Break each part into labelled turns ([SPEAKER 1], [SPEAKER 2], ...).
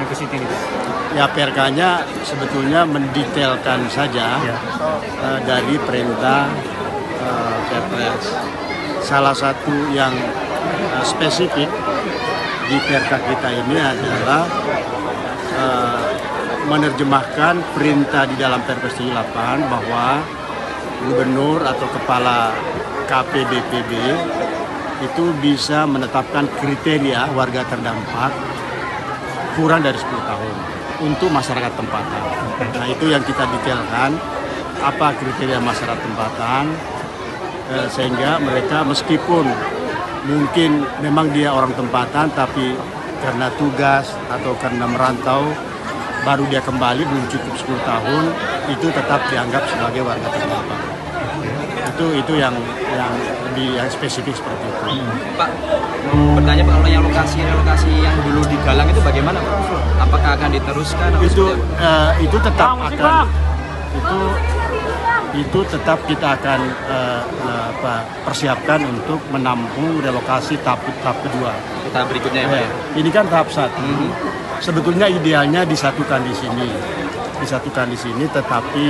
[SPEAKER 1] Ecocity ini?
[SPEAKER 2] Ya, PRK-nya sebetulnya mendetailkan saja dari perintah Perpres. Salah satu yang spesifik di PRK kita ini adalah menerjemahkan perintah di dalam Perpres 78 bahwa gubernur atau kepala KPBPB itu bisa menetapkan kriteria warga terdampak kurang dari 10 tahun untuk masyarakat tempatan. Nah, itu yang kita detailkan, apa kriteria masyarakat tempatan, sehingga mereka meskipun mungkin memang dia orang tempatan, tapi karena tugas atau karena merantau, baru dia kembali belum cukup 10 tahun, itu tetap dianggap sebagai warga terdampak. Itu yang lebih yang spesifik seperti itu.
[SPEAKER 3] Pak, bertanya Pak, kalau yang relokasi yang dulu di Galang itu bagaimana Pak? Apakah akan diteruskan?
[SPEAKER 2] Itu tetap akan itu tetap kita akan persiapkan untuk menampung relokasi tahap kedua.
[SPEAKER 3] Tahap berikutnya ya Pak?
[SPEAKER 2] Ini kan tahap 1. Sebetulnya idealnya disatukan di sini, tetapi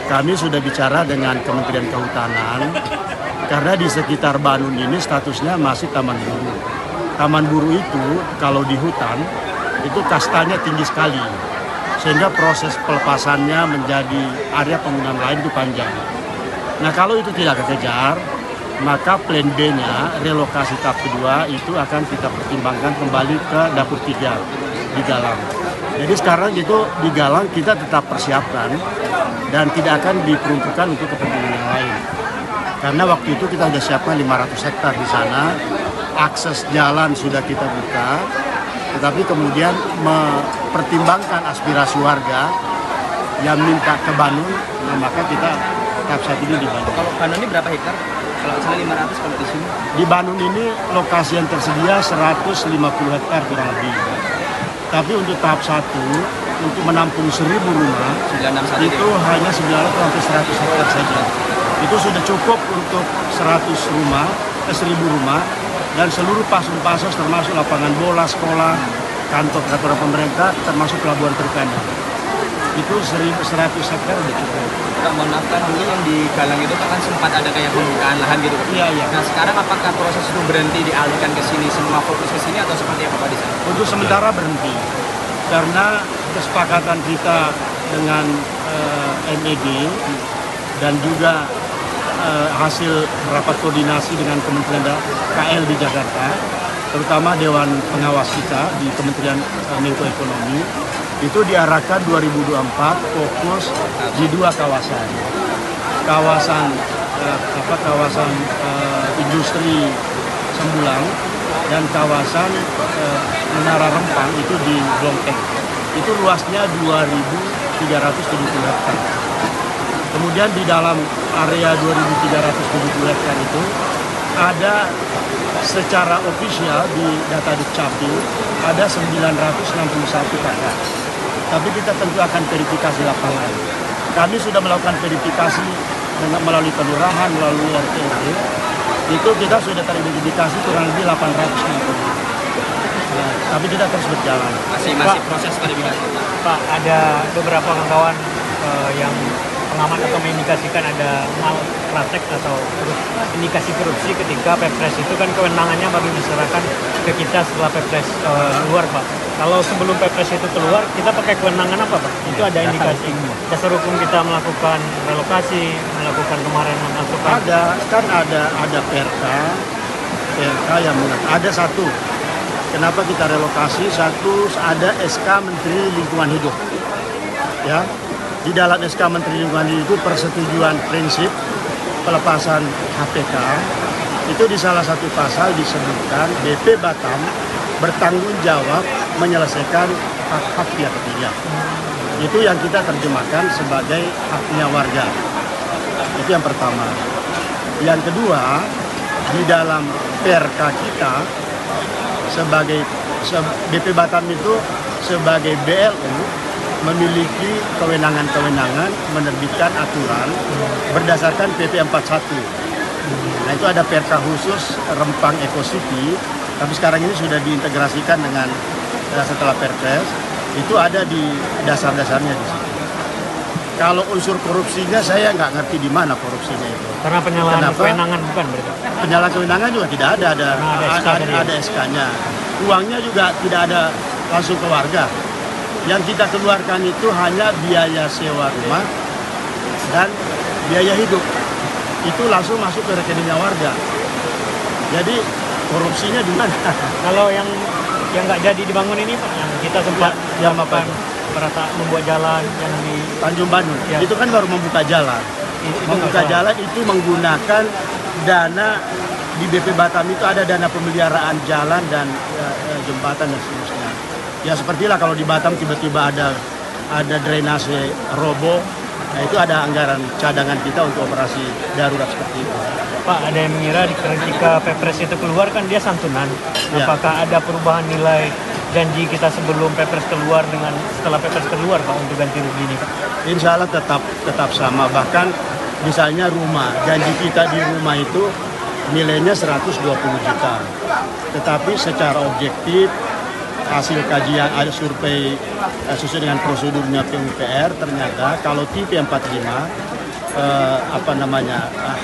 [SPEAKER 2] kami sudah bicara dengan Kementerian Kehutanan karena di sekitar Banun ini statusnya masih taman buru. Taman buru itu kalau di hutan itu kastanya tinggi sekali, sehingga proses pelepasannya menjadi area penggunaan lain itu panjang. Nah, kalau itu tidak kekejar, maka plan B-nya relokasi tahap kedua itu akan kita pertimbangkan kembali ke dapur 3 di Galang. Jadi sekarang itu di Galang kita tetap persiapkan dan tidak akan diperuntukkan untuk kepentingan yang lain. Karena waktu itu kita sudah siapkan 500 hektar di sana, akses jalan sudah kita buka, tetapi kemudian mempertimbangkan aspirasi warga yang minta ke Banun, nah maka kita tahap 1 ini di Banun.
[SPEAKER 3] Kalau Banun ini berapa hektar? Kalau misalnya 500 kalau di sini?
[SPEAKER 2] Di Banun ini lokasi yang tersedia 150 hektar kurang lebih. Tapi untuk tahap 1, untuk menampung 1.000 rumah, itu hanya 900 sampai 100 hektar saja. Itu sudah cukup untuk 100 rumah, 1.000 rumah, dan seluruh pasun-pasus termasuk lapangan bola, sekolah, kantor pemerintah, termasuk pelabuhan perikanan. Itu 1.100 hektar sudah cukup.
[SPEAKER 3] Mohon maaf, kan dulu yang di Galang itu kan sempat ada kayak pembukaan lahan gitu.
[SPEAKER 2] Iya.
[SPEAKER 3] Nah, sekarang apakah proses itu berhenti, dialihkan ke sini, semua fokus ke sini atau seperti apa Pak di sana?
[SPEAKER 2] Untuk sementara berhenti karena kesepakatan kita dengan MEG dan juga hasil rapat koordinasi dengan Kementerian KL di Jakarta, terutama Dewan Pengawas kita di Kementerian Menko Ekonomi, itu diarahkan 2024 fokus di 2 kawasan. Kawasan industri Sembulang dan kawasan Menara Rempang itu di Blongkeng. Itu luasnya 2.370 hektar. Kemudian di dalam area 2.370 hektar itu ada secara ofisial di data Dukcapil ada 961 kakak. Tapi kita tentu akan verifikasi lapangan. Kami sudah melakukan verifikasi melalui kelurahan, melalui RT. Itu kita sudah teridentifikasi kurang lebih 860. Nah, tapi kita terus berjalan.
[SPEAKER 3] Masih proses verifikasi.
[SPEAKER 1] Pak, ada beberapa kawan yang pengamat atau mengindikasikan ada malpraktek atau indikasi korupsi ketika Perpres itu kan kewenangannya baru diserahkan ke kita setelah Perpres keluar Pak. Kalau sebelum Perpres itu keluar, kita pakai kewenangan apa Pak? Itu ada indikasi dasar hukum kita melakukan relokasi, melakukan kemarin melakukan.
[SPEAKER 2] Ada PRK yang ada satu. Kenapa kita relokasi? Satu, ada SK Menteri Lingkungan Hidup. Ya, di dalam SK Menteri Lingkungan Hidup itu persetujuan prinsip pelepasan HPK. Itu di salah satu pasal disebutkan BP Batam bertanggung jawab menyelesaikan hak-hak pihak ketiga. Itu yang kita terjemahkan sebagai haknya warga. Itu yang pertama. Yang kedua, di dalam PRK kita sebagai BP Batam itu sebagai BLU memiliki kewenangan-kewenangan menerbitkan aturan berdasarkan PP 41. Nah, itu ada PRK khusus Rempang Ecocity, tapi sekarang ini sudah diintegrasikan dengan setelah Perpres itu ada di dasar-dasarnya di situ. Kalau unsur korupsinya saya nggak ngerti di mana korupsinya itu.
[SPEAKER 1] Karena penyalahan
[SPEAKER 2] Kenapa?
[SPEAKER 1] kewenangan bukan berarti.
[SPEAKER 2] Penyalahgunaan kewenangan juga tidak ada, ada SK-nya. Uangnya juga tidak ada langsung ke warga. Yang kita keluarkan itu hanya biaya sewa rumah dan biaya hidup. Itu langsung masuk ke rekeningnya warga. Jadi korupsinya di mana?
[SPEAKER 1] Kalau yang nggak jadi dibangun ini Pak, yang kita sempat
[SPEAKER 2] yang apa?
[SPEAKER 1] merata membuat jalan yang di
[SPEAKER 2] Tanjung Bandung.
[SPEAKER 1] Ya.
[SPEAKER 2] Itu kan baru membuka jalan.
[SPEAKER 1] itu
[SPEAKER 2] Membuka
[SPEAKER 1] nggak salah.
[SPEAKER 2] jalan itu menggunakan dana di BP Batam itu ada dana pemeliharaan jalan dan jembatan dan seterusnya. Ya sepertilah kalau di Batam tiba-tiba ada drainase roboh, nah itu ada anggaran cadangan kita untuk operasi darurat seperti itu.
[SPEAKER 1] Pak, ada yang mengira ketika Perpres itu keluar kan dia santunan.
[SPEAKER 2] Ya.
[SPEAKER 1] Apakah ada perubahan nilai janji kita sebelum Perpres keluar dengan setelah Perpres keluar Pak untuk ganti rugi ini Pak?
[SPEAKER 2] Insya Allah tetap sama. Bahkan misalnya rumah, janji kita di rumah itu nilainya 120 juta. Tetapi secara objektif hasil kajian ada survei sesuai dengan prosedurnya PUPR ternyata kalau tipe 45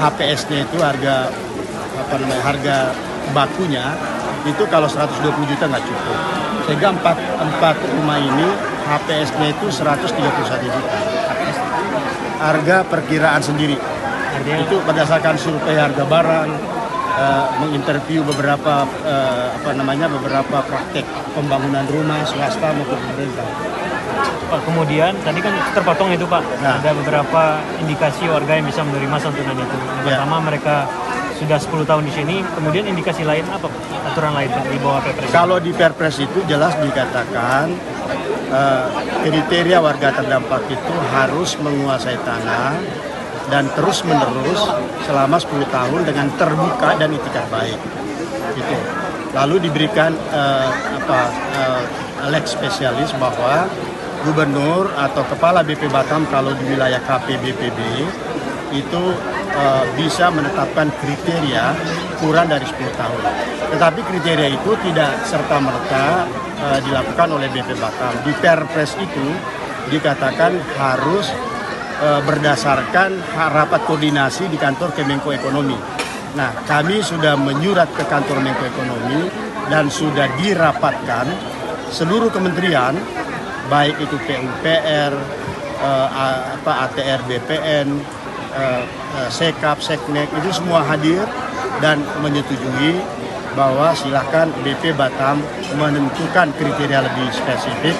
[SPEAKER 2] HPS-nya itu harga bakunya itu kalau 120 juta nggak cukup. Sehingga empat rumah ini HPS-nya itu 131 juta. Harga perkiraan sendiri.
[SPEAKER 1] Artinya
[SPEAKER 2] Itu berdasarkan survei harga barang, menginterview beberapa beberapa praktek pembangunan rumah swasta maupun pemerintah.
[SPEAKER 1] Pak, kemudian tadi kan terpotong itu Pak,
[SPEAKER 2] Nah.
[SPEAKER 1] ada beberapa indikasi warga yang bisa menerima santunan itu. Yang
[SPEAKER 2] Ya.
[SPEAKER 1] pertama mereka sudah 10 tahun di sini, kemudian indikasi lain apa Pak? Aturan lain Pak di bawah Perpres?
[SPEAKER 2] Kalau di Perpres itu jelas dikatakan kriteria warga terdampak itu harus menguasai tanah dan terus-menerus selama 10 tahun dengan terbuka dan itikat baik. Gitu. Lalu diberikan lex spesialis bahwa gubernur atau kepala BP Batam kalau di wilayah KP BPB itu bisa menetapkan kriteria kurang dari 10 tahun. Tetapi kriteria itu tidak serta-merta dilakukan oleh BP Batam. Di Perpres itu dikatakan harus berdasarkan rapat koordinasi di kantor Kemenko Ekonomi. Nah, kami sudah menyurat ke kantor Menko Ekonomi dan sudah dirapatkan seluruh kementerian, baik itu PUPR, ATR BPN, Sekap, Seknek, itu semua hadir dan menyetujui bahwa silakan BP Batam menentukan kriteria lebih spesifik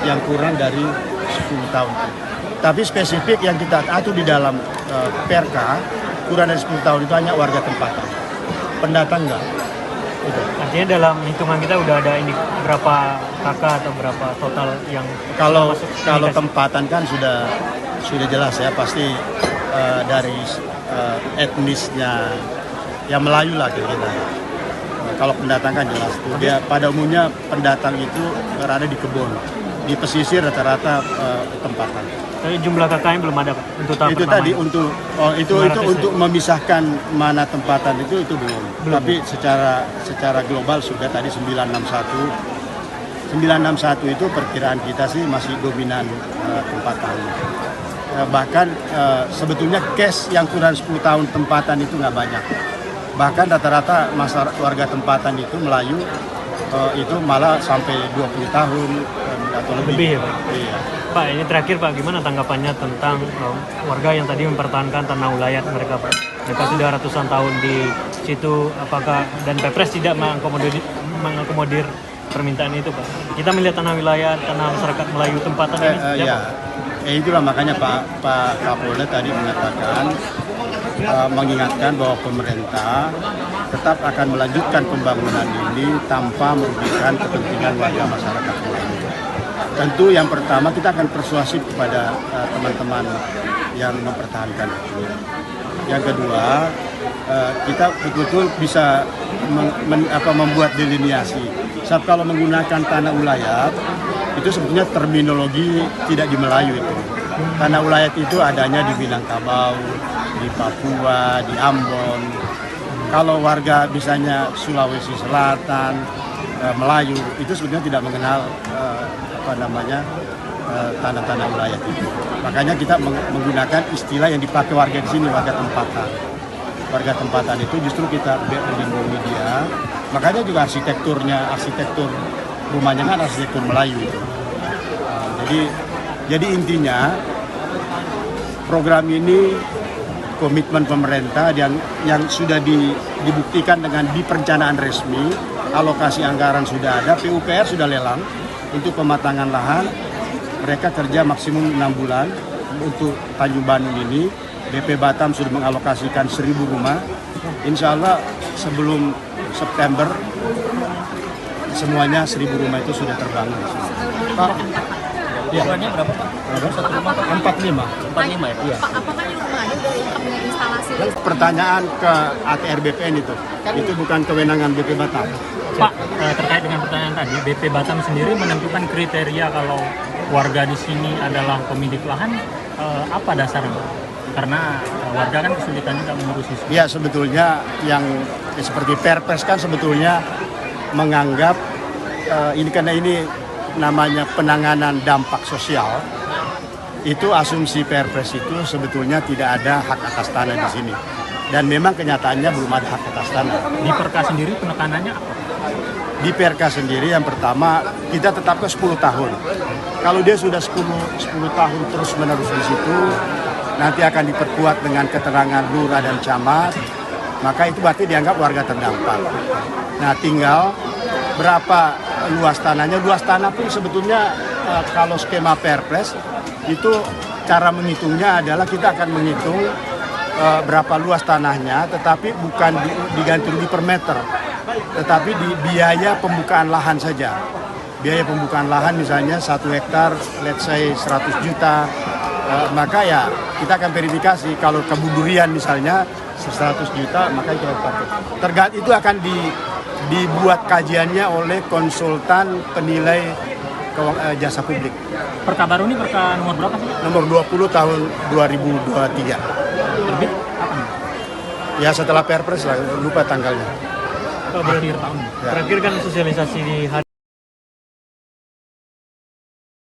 [SPEAKER 2] yang kurang dari 10 tahun. Tapi spesifik yang kita atur di dalam Perka kurang dari 10 tahun itu hanya warga tempatan, pendatang enggak. Itu.
[SPEAKER 1] Artinya dalam hitungan kita udah ada ini berapa kakak atau berapa total yang
[SPEAKER 2] Kalau
[SPEAKER 1] masuk
[SPEAKER 2] kalau
[SPEAKER 1] indikasi?
[SPEAKER 2] tempatan kan sudah jelas ya, pasti dari etnisnya yang Melayu lah kira-kira. Kalau pendatang kan jelas tuh. Dia pada umumnya pendatang itu berada di kebun, di pesisir rata-rata tempatan.
[SPEAKER 1] Tapi jumlah kakaknya belum ada Pak untuk tahap
[SPEAKER 2] Itu
[SPEAKER 1] pertama
[SPEAKER 2] tadi
[SPEAKER 1] ini.
[SPEAKER 2] untuk itu
[SPEAKER 1] 500
[SPEAKER 2] untuk memisahkan mana tempatan itu belum. Tapi secara global sudah tadi 961. 961 itu perkiraan kita sih masih dominan tempatan. Bahkan sebetulnya case yang kurang 10 tahun tempatan itu nggak banyak. Bahkan rata-rata warga tempatan itu Melayu itu malah sampai 20 tahun atau lebih.
[SPEAKER 1] Lebih ya Pak?
[SPEAKER 2] Iya.
[SPEAKER 1] Pak, ini terakhir Pak, gimana tanggapannya tentang warga yang tadi mempertahankan tanah wilayah mereka Pak? Mereka sudah ratusan tahun di situ, apakah dan Perpres tidak mengakomodir permintaan itu Pak? Kita melihat tanah wilayah, tanah masyarakat Melayu tempatan ini seperti
[SPEAKER 2] Ya,
[SPEAKER 1] apa?
[SPEAKER 2] itulah makanya Pak Kapolda tadi mengatakan mengingatkan bahwa pemerintah tetap akan melanjutkan pembangunan ini tanpa merugikan kepentingan warga masyarakat Melayu. Tentu yang pertama kita akan persuasif kepada teman-teman yang mempertahankan itu. Yang kedua, kita betul-betul bisa membuat delineasi. Sebab kalau menggunakan tanah ulayat, itu sebetulnya terminologi tidak di Melayu itu. Tanah ulayat itu adanya di Minangkabau, di Papua, di Ambon. Kalau warga misalnya Sulawesi Selatan, Melayu itu sebetulnya tidak mengenal tanah-tanah wilayah itu. Makanya kita menggunakan istilah yang dipakai warga di sini, warga tempatan. Warga tempatan itu justru kita melindungi dia. Makanya juga arsitektur rumahnya kan arsitektur Melayu itu. Jadi intinya program ini komitmen pemerintah yang sudah dibuktikan dengan di perencanaan resmi, alokasi anggaran sudah ada, PUPR sudah lelang untuk pematangan lahan. Mereka kerja maksimum 6 bulan untuk Tanjung Bandung ini. BP Batam sudah mengalokasikan 1.000 rumah. Insya Allah sebelum September semuanya 1.000 rumah itu sudah terbangun. Pak,
[SPEAKER 1] Ukurannya berapa Pak? Satu rumah Pak?
[SPEAKER 2] 45.
[SPEAKER 1] 45 ya?
[SPEAKER 2] Iya.
[SPEAKER 4] Pak, apakah ini rumahnya udah lengkap dengan instalasi listrik?
[SPEAKER 2] Pertanyaan ke ATR BPN itu bukan kewenangan BP Batam.
[SPEAKER 1] Pak, terkait dengan pertanyaan tadi, BP Batam sendiri menentukan kriteria kalau warga di sini adalah pemilik lahan, apa dasarnya? Karena warga kan kesulitan juga mengurusi itu.
[SPEAKER 2] Ya sebetulnya yang seperti Perpres kan sebetulnya menganggap karena ini namanya penanganan dampak sosial, itu asumsi Perpres itu sebetulnya tidak ada hak atas tanah di sini. Dan memang kenyataannya belum ada hak atas tanah.
[SPEAKER 1] Di Perka sendiri penekanannya apa?
[SPEAKER 2] Di PRK sendiri yang pertama kita tetapkan 10 tahun. Kalau dia sudah 10 tahun terus menerus di situ, nanti akan diperkuat dengan keterangan lurah dan camat, maka itu berarti dianggap warga terdampak. Nah tinggal berapa luas tanahnya. Luas tanah pun sebetulnya kalau skema Perpres itu cara menghitungnya adalah kita akan menghitung berapa luas tanahnya, tetapi bukan digantung di per meter, tetapi di biaya pembukaan lahan saja. Biaya pembukaan lahan misalnya 1 hektar, let's say 100 juta, maka ya kita akan verifikasi kalau Kebun Durian misalnya 100 juta, maka itu harus pakai. Itu akan dibuat kajiannya oleh konsultan penilai jasa publik.
[SPEAKER 1] Perka baru ini perka nomor berapa sih?
[SPEAKER 2] Nomor 20 tahun 2023.
[SPEAKER 1] Terbit apa nih?
[SPEAKER 2] Ya setelah Perpres lah, lupa tanggalnya.
[SPEAKER 1] Atau berakhir tahun?
[SPEAKER 2] Ya.
[SPEAKER 1] Terakhir kan sosialisasi di hari